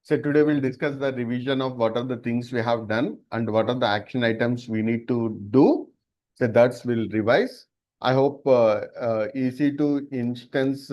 So today we'll discuss the revision of what are the things we have done and what are the action items we need to do. So that's we'll revise. I hope EC2 instance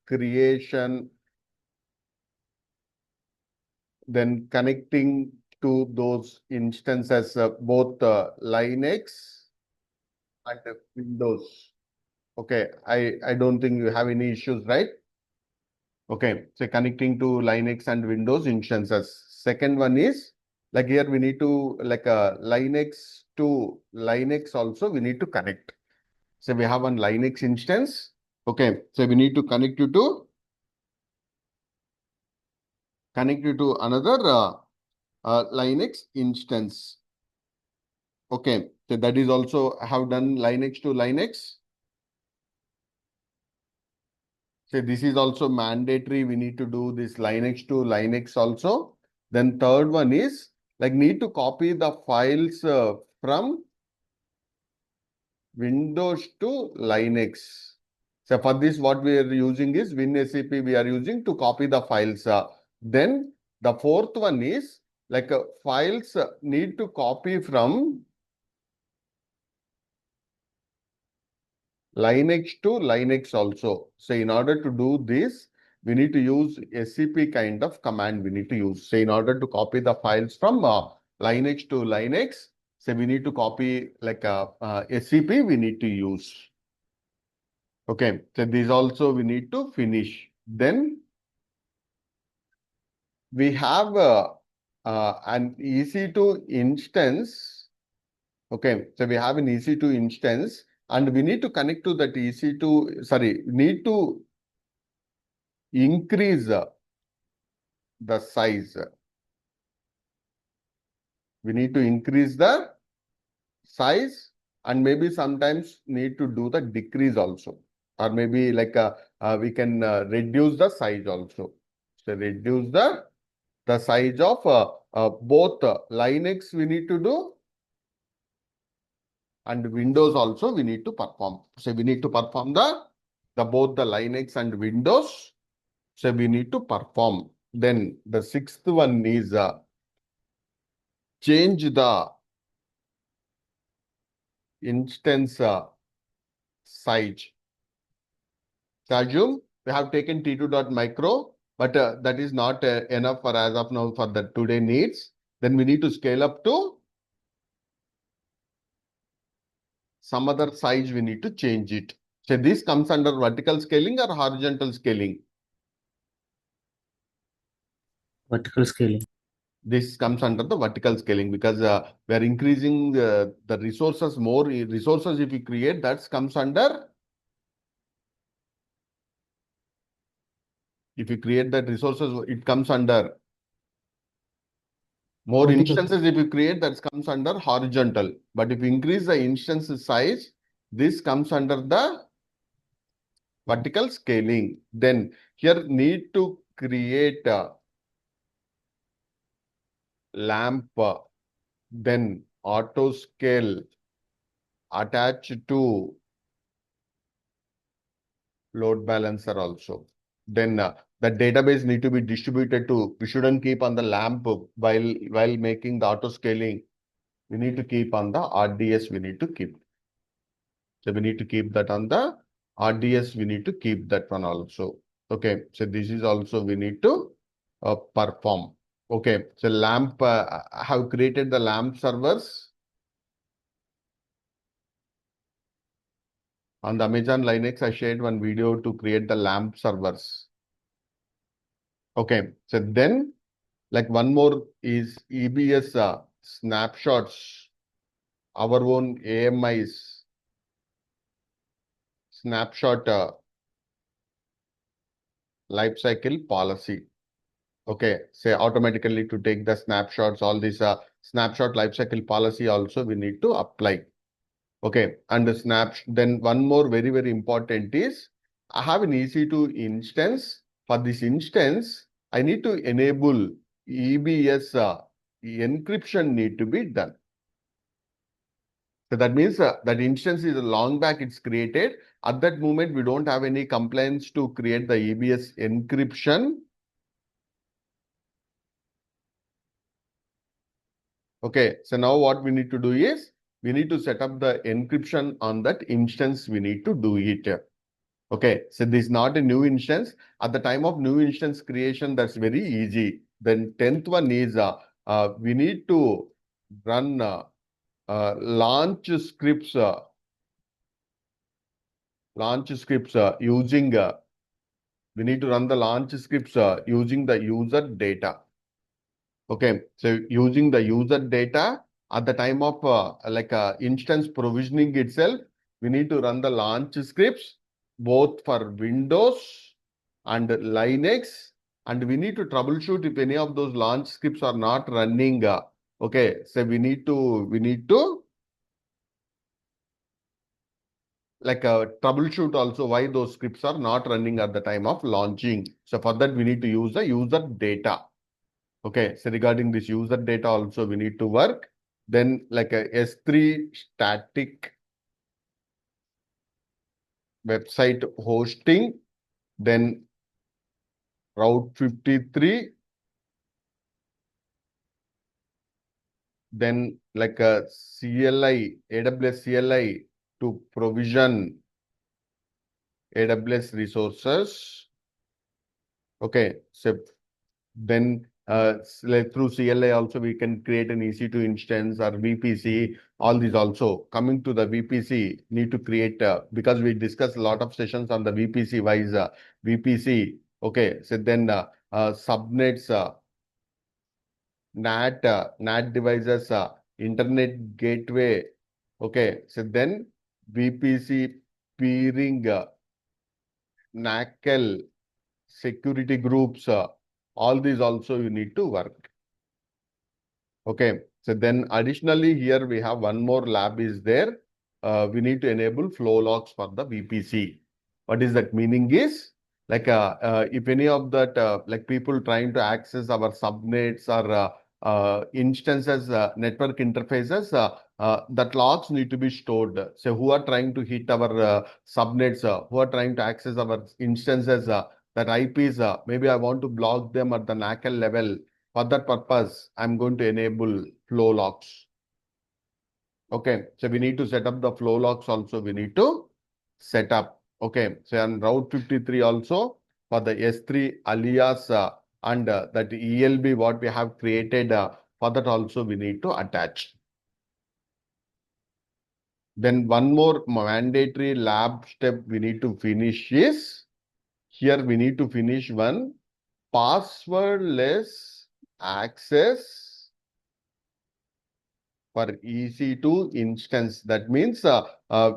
creation, then connecting to those instances, both Linux and Windows. Okay, I don't think you have any issues, right? Okay, so connecting to Linux and Windows instances. Second one is like here we need to like Linux to Linux also we need to connect. So we have one Linux instance. Okay, so we need to connect you to another Linux instance. Okay, so that is also have done Linux to Linux. So this is also mandatory. We need to do this Linux to Linux also. Then third one is like need to copy the files from Windows to Linux. So for this, what we are using is WinSCP we are using to copy the files. Then the fourth one is like files need to copy from Linux to Linux also. So in order to do this, we need to use SCP kind of command we need to use. So in order to copy the files from Linux to Linux, so we need to copy like SCP we need to use. Okay, so these also we need to finish. Then we have an EC2 instance. Okay, so we have an EC2 instance and we need to connect to that EC2, sorry, need to increase the size. We need to increase the size and maybe sometimes need to do the decrease also. Or maybe like we can reduce the size also. So reduce the size of both Linux we need to do and Windows also we need to perform. So we need to perform the both the Linux and Windows. So we need to perform. Then the sixth one is change the instance size. So assume we have taken T2.micro, but that is not enough for as of now for the today needs. Then we need to scale up to some other size. We need to change it. So this comes under vertical scaling or horizontal scaling. Vertical scaling. This comes under the vertical scaling because we are increasing the resources, more resources if we create, that comes under, if you create that resources, it comes under more Vertical. instances. If you create, that comes under horizontal. But if you increase the instance size, this comes under the vertical scaling. Then here need to create a lamp, then auto scale attached to load balancer also. Then the database need to be distributed to, we shouldn't keep on the lamp while making the auto scaling. We need to keep on the RDS, we need to keep. So we need to keep that on the RDS, we need to keep that one also. Okay, so this is also we need to perform. Okay, so lamp, I have created the lamp servers on the Amazon Linux. I shared one video to create the lamp servers. Okay, so then like one more is EBS snapshots, our own AMIs, snapshot lifecycle policy. Okay, say automatically to take the snapshots, all this snapshot lifecycle policy also we need to apply. Okay, and the then one more very, very important is I have an EC2 instance. For this instance, I need to enable EBS encryption need to be done. So that means that instance is a long back it's created. At that moment, we don't have any compliance to create the EBS encryption. Okay, so now what we need to do is we need to set up the encryption on that instance. We need to do it. Okay, so this is not a new instance. At the time of new instance creation, that's very easy. Then 10th one is we need to run launch scripts using we need to run the launch scripts using the user data. Okay, so using the user data at the time of instance provisioning itself, we need to run the launch scripts both for Windows and Linux, and we need to troubleshoot if any of those launch scripts are not running. Okay, so we need to troubleshoot also why those scripts are not running at the time of launching. So for that, we need to use the user data. Okay, so regarding this user data also we need to work. Then like a S3 static website hosting, then Route 53, then like a CLI, AWS CLI to provision AWS resources. Okay, so then like through CLI also we can create an EC2 instance or VPC, all these also. Coming to the VPC, need to create, because we discussed a lot of sessions on the VPC wise VPC. Okay, so then subnets, NAT devices, internet gateway. Okay, so then VPC peering, NACL, security groups, all these also you need to work. Okay, so then additionally here we have one more lab is there. We need to enable flow logs for the VPC. What is that meaning is like if any of that like people trying to access our subnets or instances, network interfaces, that logs need to be stored. So who are trying to hit our subnets, who are trying to access our instances, that IPs, maybe I want to block them at the NACL level. For that purpose, I'm going to enable flow logs. Okay, so we need to set up the flow logs also. We need to set up. Okay, so on Route 53 also for the S3 alias and that ELB what we have created for that also we need to attach. Then one more mandatory lab step we need to finish is here we need to finish one passwordless access for EC2 instance. That means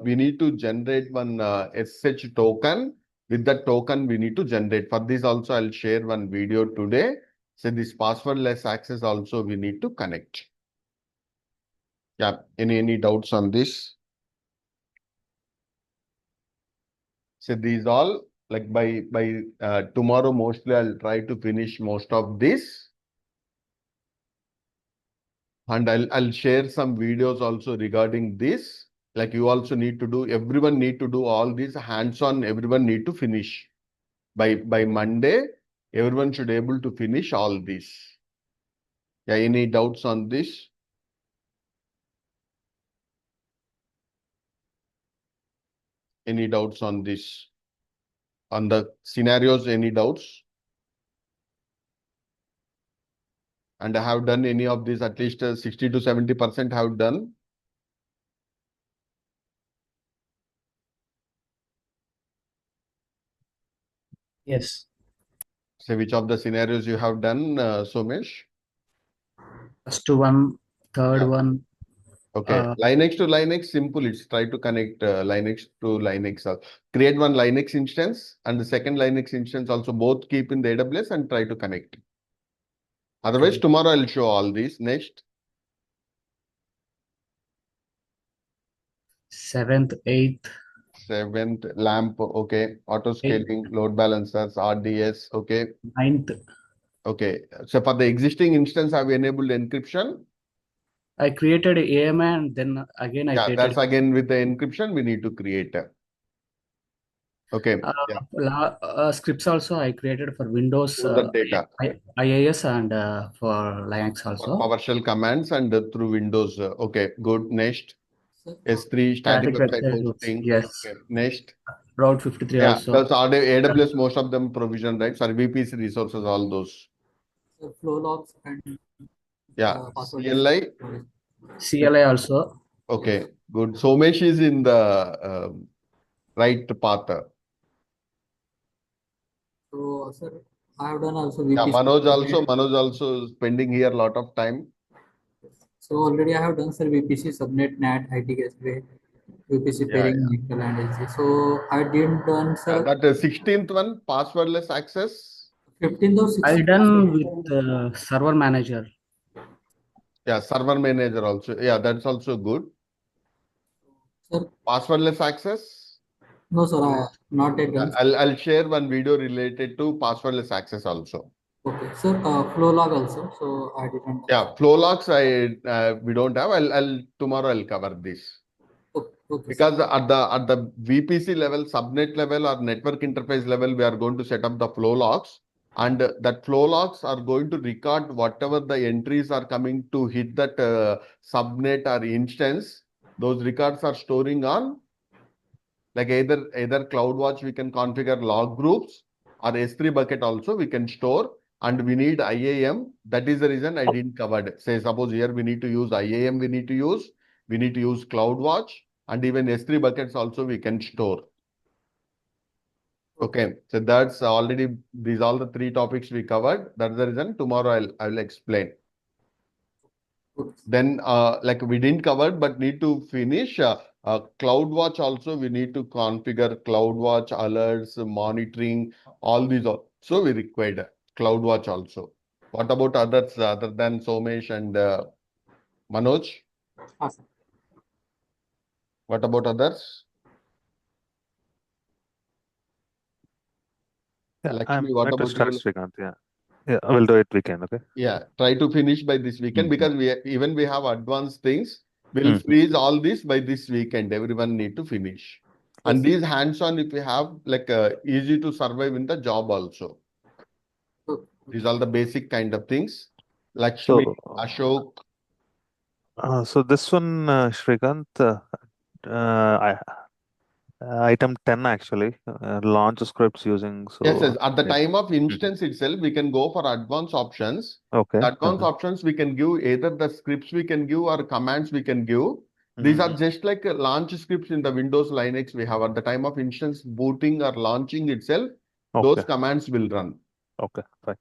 we need to generate one SH token. With that token, we need to generate. For this also, I'll share one video today. So this passwordless access also we need to connect. Yeah, any doubts on this? So these all like by tomorrow mostly I'll try to finish most of this. And I'll share some videos also regarding this. Like you also need to do, everyone need to do all these hands-on, everyone need to finish. By Monday, everyone should able to finish all this. Yeah, any doubts on this? Any doubts on this? On the scenarios, any doubts? And I have done any of this, at least 60 to 70% have done. Yes. So which of the scenarios you have done, Somesh? First one, third Yeah. one. Okay, Linux to Linux, simple. It's try to connect Linux to Linux. Create one Linux instance and the second Linux instance also both keep in the AWS and try to connect. Otherwise, Okay. tomorrow I'll show all these. Next, 7th, 8th, seventh LAMP. Okay, auto 8th, scaling, load balancers, RDS. Okay, 9th. okay. So for the existing instance, I've enabled encryption. I created AMA and then again I Yeah, created. that's again with the encryption we need to create. Okay. Yeah. Scripts also I created for Windows, Use that data IIS, and for Linux for also. PowerShell commands and through Windows. Okay. Good. Next. Sir, S3 static Static website website hooks. hosting. Yes. Okay. Next. Route 53 Yeah. also. That's AWS. Most of them provision, right? Sorry, VPC resources. All those. sir, flow logs and Yeah. passwordless CLI. storage. CLI also. Okay. Yes. Good. Somesh is in the right path. So, sir, I have done also Yeah. VPC. Manoj also spending here a lot of time. So already I have done, sir, VPC, subnet, NAT, IT gateway, VPC Yeah. pairing, Yeah. Nickel and LC. So I didn't done, sir, That 16th one, passwordless access. 15th or I 16th, done with server manager. Yeah, server manager also. Yeah, that's also good. sir. Passwordless access. No, sir, I not yet done. I'll share one video related to passwordless access also. Okay, sir, flow log also. So I didn't. Yeah, flow logs we don't have. I'll tomorrow I'll cover this. Okay, sir. Because at the VPC level, subnet level, or network interface level, we are going to set up the flow logs, and that flow logs are going to record whatever the entries are coming to hit that subnet or instance. Those records are storing on like either CloudWatch we can configure log groups, or S3 bucket also we can store, and we need IAM. That is the reason I didn't cover it. Say suppose here we need to use IAM, we need to use CloudWatch, and even S3 buckets also we can store. Okay, so that's already these all the three topics we covered. That's the reason tomorrow I'll explain. Then like we didn't cover but need to finish CloudWatch also. We need to configure CloudWatch alerts, monitoring, all these also we required CloudWatch also. What about others other than Somesh and Manoj? Awesome. What about others? Yeah, Lakshmi, I'm what going to about start, you? Srikanth. Yeah, I will do it weekend. Okay. Yeah, try to finish by this weekend, because we have advanced things. We'll Mhm. freeze all this by this weekend. Everyone need to finish. And Yes. these hands-on, if you have, like easy to survive in the job also. Okay. These are the basic kind of things. Lakshmi, So, Ashok. so this one, Srikanth, I, item 10 actually, launch scripts using. Yes, So, at the yeah. time of instance itself, we can go for advanced options. Okay. The advanced options we can give either the scripts we can give or commands we can give. These are just like launch scripts in the Windows, Linux we have. At the time of instance booting or launching itself, those Okay. commands will run. Okay, fine.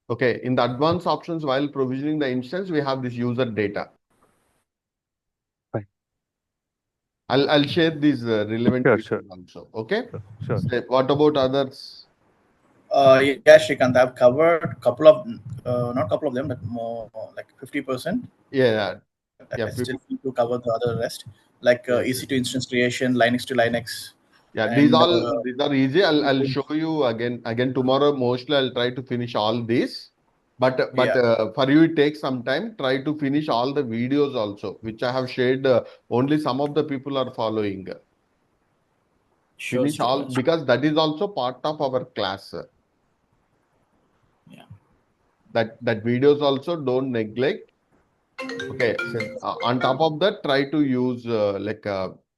Okay, in the advanced options, while provisioning the instance, we have this user data. Fine. I'll share these relevant Sure. videos also. Okay. Sure. So what about others? Yeah, Shrikant, I've covered couple of, not couple of them, but more like 50%. Yeah, I still need to cover the other rest, like yes. EC2 instance creation, Linux to Linux. Yeah, these And are easy. I'll show you again tomorrow. Mostly I'll try to finish all this. But yeah, for you it takes some time. Try to finish all the videos also, which I have shared. Only some of the people are following. sure, Finish all, Shrikant. because that is also part of our class. Yeah, That videos also don't neglect. Okay, so on top of that, try to use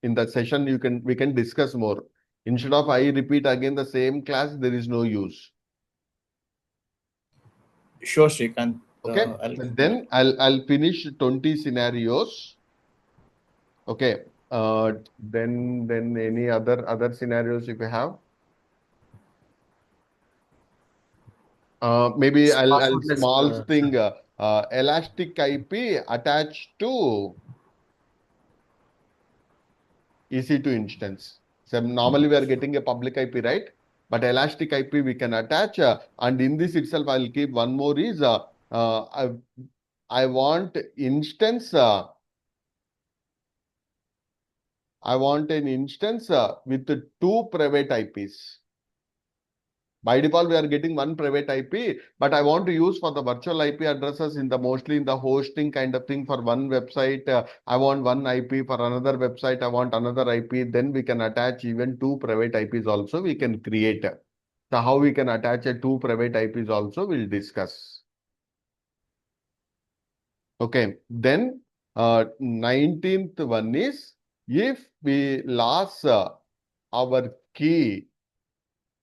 in the session we can discuss more. Instead of I repeat again the same class, there is no use. sure, Shrikant. Okay, I'll so do that. then I'll finish 20 scenarios. Okay, then any other scenarios if you have. Maybe I'll Passwordless. small thing. Elastic IP attached to EC2 instance. So normally we are getting a public IP, right? But Elastic IP we can attach, and in this itself I'll keep one more is I want instance. I want an instance with two private IPs. By default, we are getting one private IP, but I want to use for the virtual IP addresses in the mostly in the hosting kind of thing for one website. I want one IP for another website. I want another IP. Then we can attach even two private IPs also we can create. So how we can attach a two private IPs also we'll discuss. Okay. Then 19th one is if we lost our key.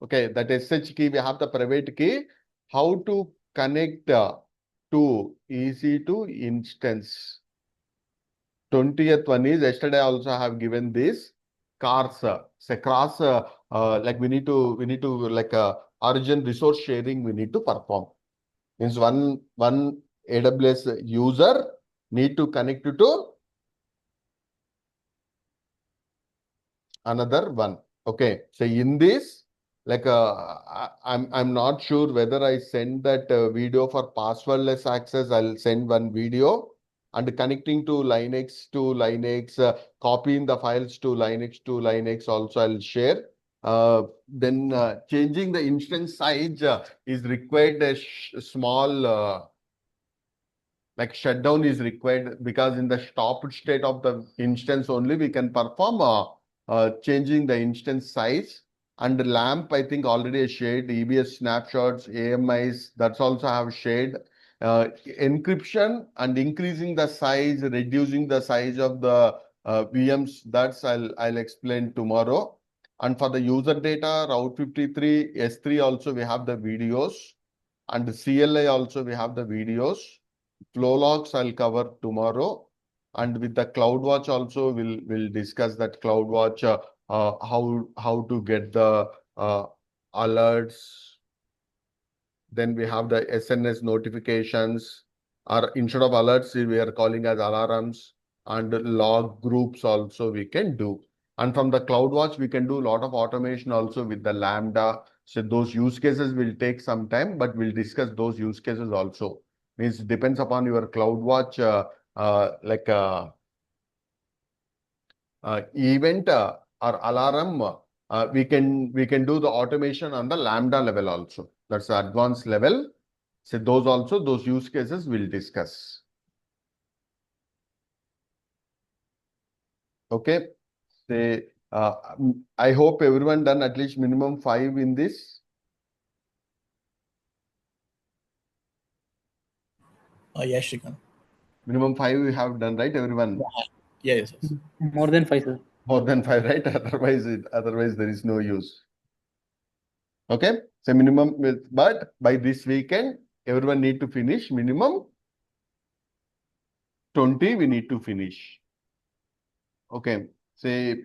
Okay, that SH key, we have the private key. How to connect to EC2 instance. 20th one is yesterday also I have given this cars. Say cross like we need to like origin resource sharing we need to perform. Means one AWS user need to connect to another one. Okay, so in this, like I'm not sure whether I send that video for passwordless access. I'll send one video and connecting to Linux, copying the files to Linux also I'll share. Then changing the instance size is required a small like shutdown is required because in the stopped state of the instance only we can perform changing the instance size. And the LAMP, I think already I shared EBS snapshots, AMIs, that's also have shared. Encryption and increasing the size, reducing the size of the VMs, that's I'll explain tomorrow. And for the user data, Route 53, S3 also we have the videos. And the CLI also we have the videos. Flow logs I'll cover tomorrow. And with the CloudWatch also we'll discuss that CloudWatch how to get the alerts. Then we have the SNS notifications, or instead of alerts we are calling as alarms, and log groups also we can do. And from the CloudWatch we can do a lot of automation also with the Lambda. So those use cases will take some time, but we'll discuss those use cases also. Means depends upon your CloudWatch like event or alarm. We can do the automation on the Lambda level also. That's the advanced level. So those use cases we'll discuss. Okay. Say I hope everyone done at least minimum 5 in this. Yes, Shrikant. Minimum 5 we have done, right, everyone? Yeah, yes. More than 5, sir. More than 5, right? Otherwise there is no use. Okay. So minimum but by this weekend, everyone need to finish minimum 20 we need to finish. Okay. Say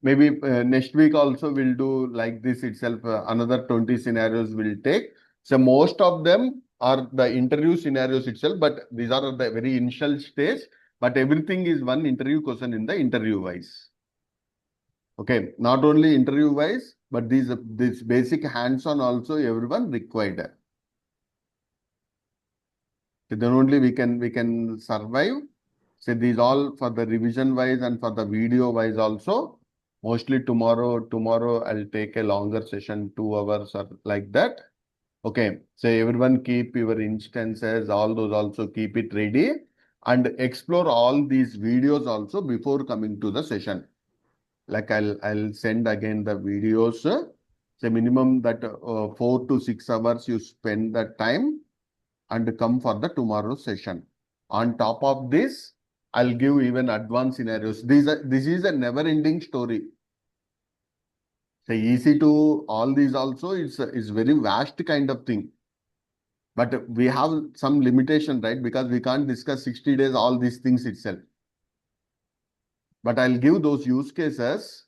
maybe next week also we'll do like this itself. Another 20 scenarios will take. So most of them are the interview scenarios itself, but these are the very initial stage. But everything is one interview question in the interview wise. Okay, not only interview wise, but this basic hands-on also everyone required. So then only we can survive. So these all for the revision wise and for the video wise also. Mostly tomorrow I'll take a longer session, 2 hours or like that. Okay, so everyone keep your instances, all those also keep it ready and explore all these videos also before coming to the session. Like I'll send again the videos. So minimum that 4 to 6 hours you spend that time and come for the tomorrow session. On top of this, I'll give even advanced scenarios. This is a never-ending story. So easy to all these also is very vast kind of thing. But we have some limitation, right? Because we can't discuss 60 days all these things itself. But I'll give those use cases.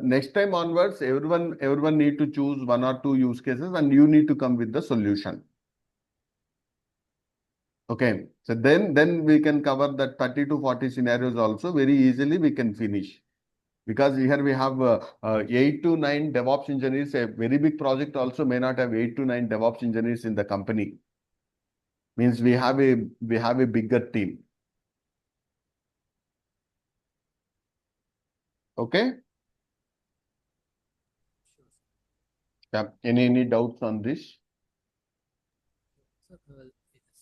Next time onwards, everyone need to choose 1 or 2 use cases and you need to come with the solution. Okay, so then we can cover that 30 to 40 scenarios also very easily we can finish. Because here we have 8 to 9 DevOps engineers. A very big project also may not have 8 to 9 DevOps engineers in the company. Means we have a bigger team. Okay. Yeah. Any doubts on this? So,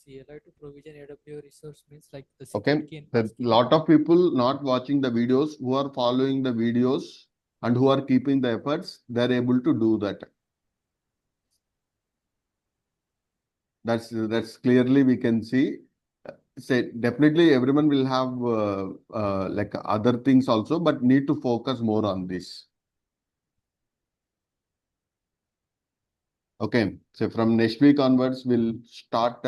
CLI to provision AWS resource means like the Okay. security A infrastructure. lot of people not watching the videos, who are following the videos and who are keeping the efforts, they're able to do that. That's clearly we can see. Say definitely everyone will have like other things also, but need to focus more on this. Okay, so from next week onwards, we'll start.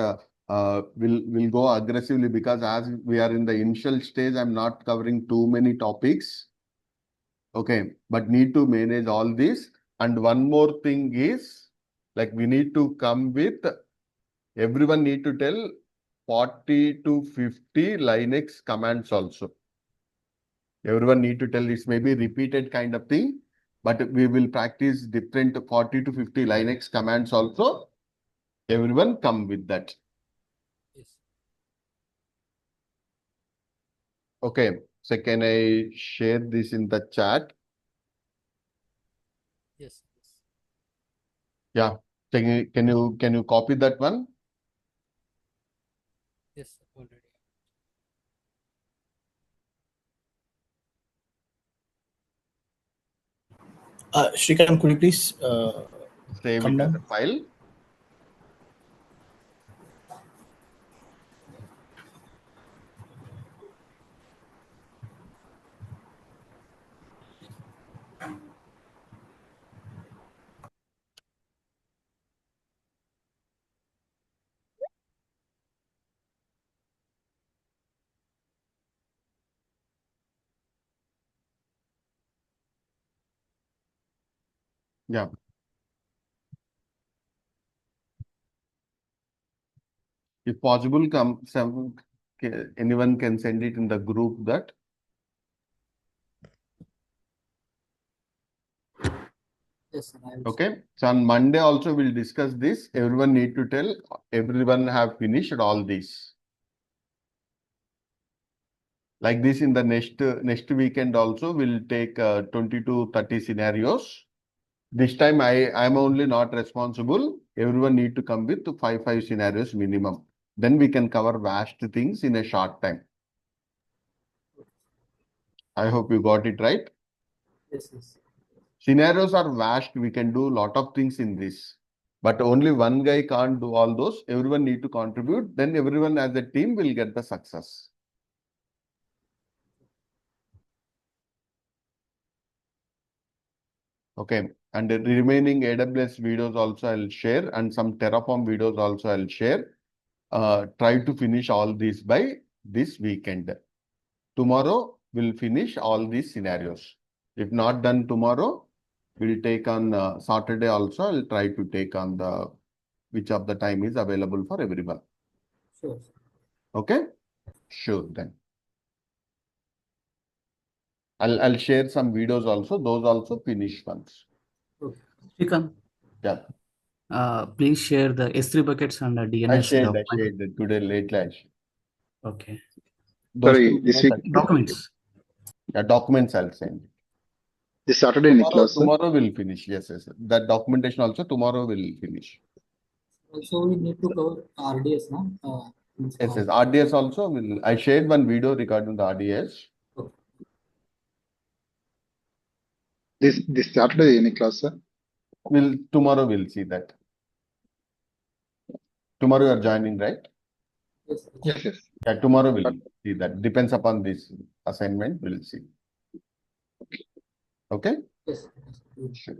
We'll go aggressively, because as we are in the initial stage, I'm not covering too many topics. Okay, but need to manage all this. And one more thing is, like, we need to come with, everyone need to tell 40 to 50 Linux commands also. Everyone need to tell, this may be repeated kind of thing, but we will practice different 40 to 50 Linux commands also. Everyone come with that. Yes. Okay, so can I share this in the chat? Yes. Yes. Yeah. Can you copy that one? Yes. Already. Shrikant, could you please Save come it as a down? file. Yeah. If possible, anyone can send it in the group that. Yes, sir. I will. Okay. So on Monday also we'll discuss this. Everyone need to tell everyone have finished all this. Like this in the next weekend also we'll take 20 to 30 scenarios. This time I'm only not responsible. Everyone need to come with five scenarios minimum. Then we can cover vast things in a short time. I hope you got it right. Yes, yes. Scenarios are vast. We can do a lot of things in this. But only one guy can't do all those. Everyone need to contribute. Then everyone as a team will get the success. Okay. And the remaining AWS videos also I'll share, and some Terraform videos also I'll share. Try to finish all these by this weekend. Tomorrow we'll finish all these scenarios. If not done tomorrow, we'll take on Saturday also. I'll try to take on which of the time is available for everyone. Sure, sir. Okay? Sure then. I'll share some videos also. Those also finished ones. Okay. Shrikant, Yeah. please share the S3 buckets and the I DNS shared document. it today late last. Okay. Those Sorry, two this videos week, Documents. yeah, documents I'll send. this Saturday any class, sir? Tomorrow we'll finish. Yes, yes. That documentation also tomorrow we'll finish. Also, we need to cover RDS, no? Means Yes, yes. RDS also will. I shared one video regarding the RDS. Okay. This Saturday any class, sir? Tomorrow we'll see that. Tomorrow you are joining, right? Yes, yes. Yes, yes. Yeah, tomorrow we'll see that. Depends upon this assignment, we'll see. Okay? Yes, yes. Sure.